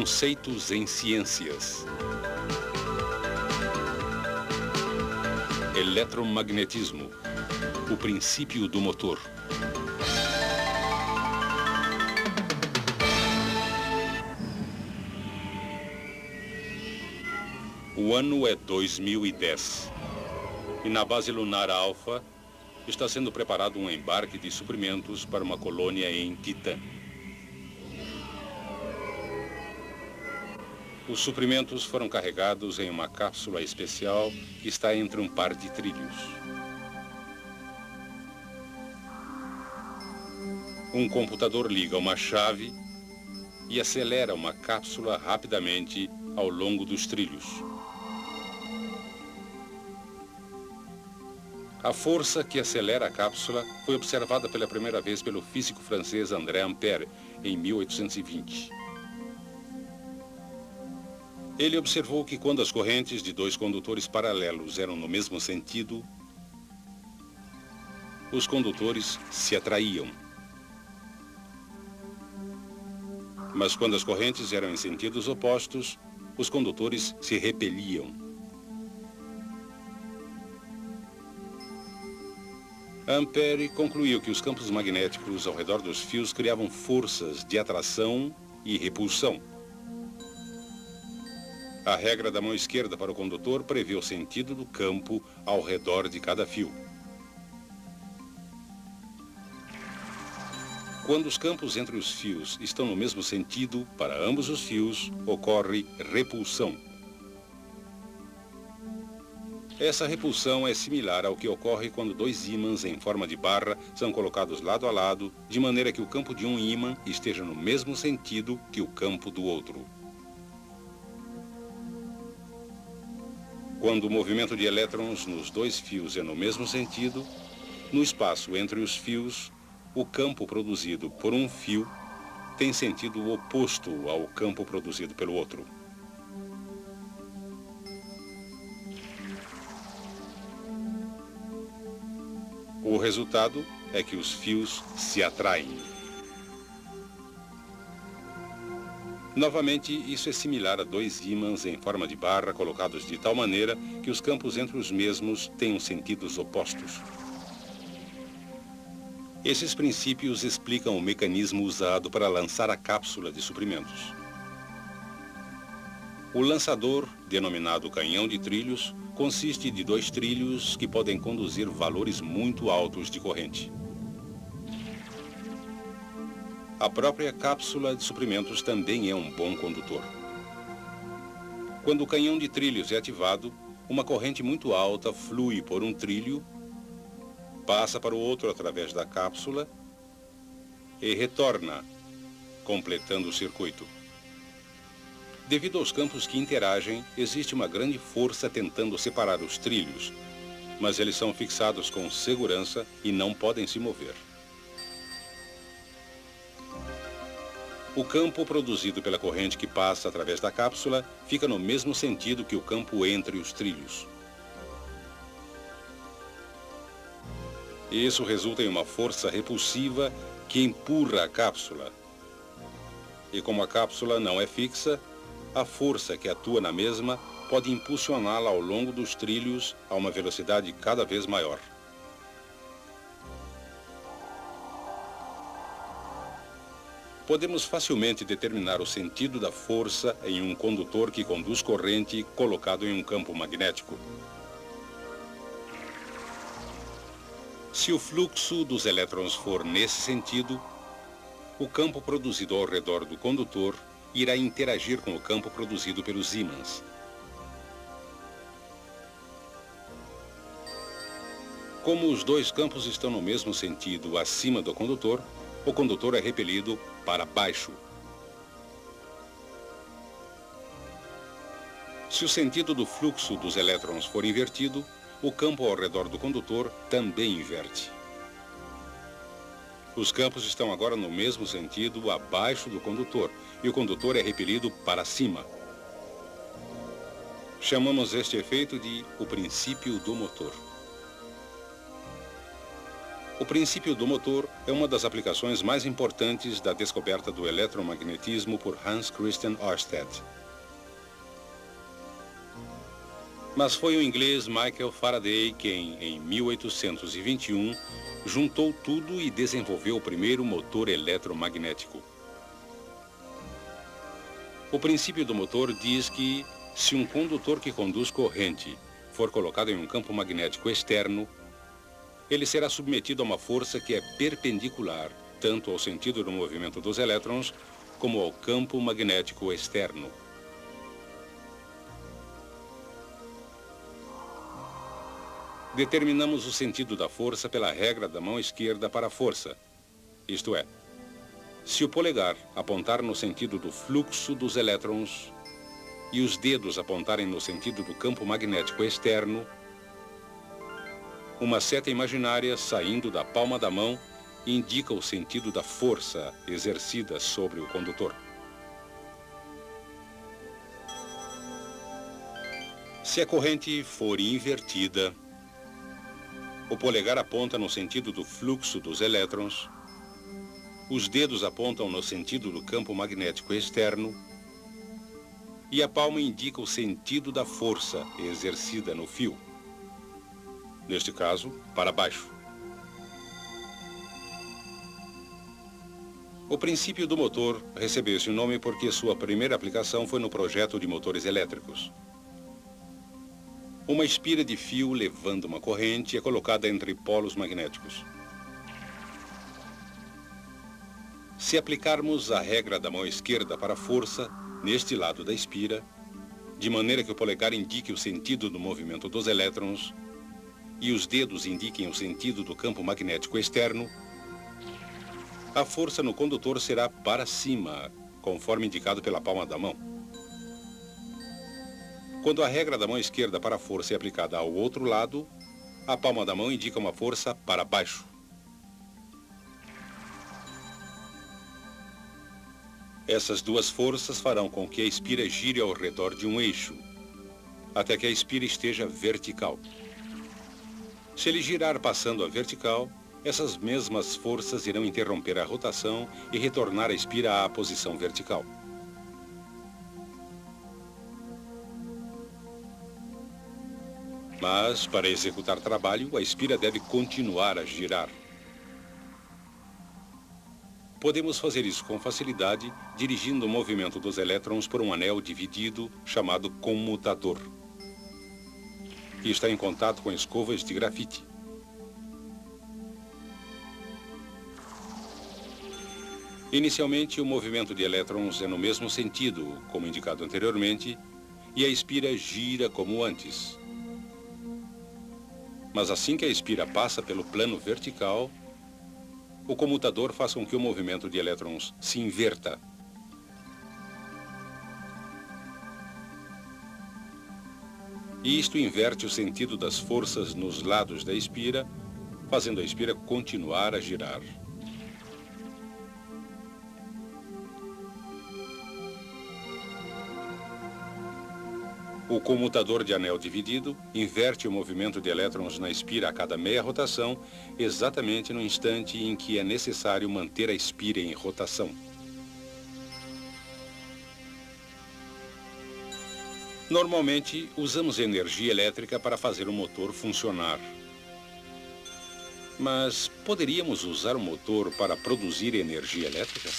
Conceitos em ciências. Eletromagnetismo. O princípio do motor. O ano é 2010. E na base lunar Alpha está sendo preparado um embarque de suprimentos para uma colônia em Titã. Os suprimentos foram carregados em uma cápsula especial que está entre um par de trilhos. Um computador liga uma chave e acelera uma cápsula rapidamente ao longo dos trilhos. A força que acelera a cápsula foi observada pela primeira vez pelo físico francês André Ampère em 1820. Ele observou que quando as correntes de dois condutores paralelos eram no mesmo sentido, os condutores se atraíam. Mas quando as correntes eram em sentidos opostos, os condutores se repeliam. Ampère concluiu que os campos magnéticos ao redor dos fios criavam forças de atração e repulsão. A regra da mão esquerda para o condutor prevê o sentido do campo ao redor de cada fio. Quando os campos entre os fios estão no mesmo sentido, para ambos os fios, ocorre repulsão. Essa repulsão é similar ao que ocorre quando dois ímãs em forma de barra são colocados lado a lado, de maneira que o campo de um ímã esteja no mesmo sentido que o campo do outro. Quando o movimento de elétrons nos dois fios é no mesmo sentido, no espaço entre os fios, o campo produzido por um fio tem sentido oposto ao campo produzido pelo outro. O resultado é que os fios se atraem. Novamente, isso é similar a dois ímãs em forma de barra colocados de tal maneira que os campos entre os mesmos tenham sentidos opostos. Esses princípios explicam o mecanismo usado para lançar a cápsula de suprimentos. O lançador, denominado canhão de trilhos, consiste de dois trilhos que podem conduzir valores muito altos de corrente. A própria cápsula de suprimentos também é um bom condutor. Quando o canhão de trilhos é ativado, uma corrente muito alta flui por um trilho, passa para o outro através da cápsula e retorna, completando o circuito. Devido aos campos que interagem, existe uma grande força tentando separar os trilhos, mas eles são fixados com segurança e não podem se mover. O campo produzido pela corrente que passa através da cápsula fica no mesmo sentido que o campo entre os trilhos. Isso resulta em uma força repulsiva que empurra a cápsula. E como a cápsula não é fixa, a força que atua na mesma pode impulsioná-la ao longo dos trilhos a uma velocidade cada vez maior. Podemos facilmente determinar o sentido da força em um condutor que conduz corrente colocado em um campo magnético. Se o fluxo dos elétrons for nesse sentido, o campo produzido ao redor do condutor irá interagir com o campo produzido pelos ímãs. Como os dois campos estão no mesmo sentido acima do condutor, o condutor é repelido para baixo. Se o sentido do fluxo dos elétrons for invertido, o campo ao redor do condutor também inverte. Os campos estão agora no mesmo sentido abaixo do condutor, e o condutor é repelido para cima. Chamamos este efeito de o princípio do motor. O princípio do motor é uma das aplicações mais importantes da descoberta do eletromagnetismo por Hans Christian Ørsted. Mas foi o inglês Michael Faraday quem, em 1821, juntou tudo e desenvolveu o primeiro motor eletromagnético. O princípio do motor diz que, se um condutor que conduz corrente for colocado em um campo magnético externo, ele será submetido a uma força que é perpendicular tanto ao sentido do movimento dos elétrons como ao campo magnético externo. Determinamos o sentido da força pela regra da mão esquerda para a força, isto é, se o polegar apontar no sentido do fluxo dos elétrons e os dedos apontarem no sentido do campo magnético externo, uma seta imaginária saindo da palma da mão indica o sentido da força exercida sobre o condutor. Se a corrente for invertida, o polegar aponta no sentido do fluxo dos elétrons, os dedos apontam no sentido do campo magnético externo e a palma indica o sentido da força exercida no fio. Neste caso, para baixo. O princípio do motor recebeu esse nome porque sua primeira aplicação foi no projeto de motores elétricos. Uma espira de fio levando uma corrente é colocada entre polos magnéticos. Se aplicarmos a regra da mão esquerda para a força, neste lado da espira, de maneira que o polegar indique o sentido do movimento dos elétrons, e os dedos indiquem o sentido do campo magnético externo, a força no condutor será para cima, conforme indicado pela palma da mão. Quando a regra da mão esquerda para a força é aplicada ao outro lado, a palma da mão indica uma força para baixo. Essas duas forças farão com que a espira gire ao redor de um eixo, até que a espira esteja vertical. Se ele girar passando a vertical, essas mesmas forças irão interromper a rotação e retornar a espira à posição vertical. Mas, para executar trabalho, a espira deve continuar a girar. Podemos fazer isso com facilidade, dirigindo o movimento dos elétrons por um anel dividido chamado comutador, que está em contato com escovas de grafite. Inicialmente, o movimento de elétrons é no mesmo sentido, como indicado anteriormente, e a espira gira como antes. Mas assim que a espira passa pelo plano vertical, o comutador faz com que o movimento de elétrons se inverta. E isto inverte o sentido das forças nos lados da espira, fazendo a espira continuar a girar. O comutador de anel dividido inverte o movimento de elétrons na espira a cada meia rotação, exatamente no instante em que é necessário manter a espira em rotação. Normalmente, usamos energia elétrica para fazer o motor funcionar. Mas poderíamos usar o motor para produzir energia elétrica?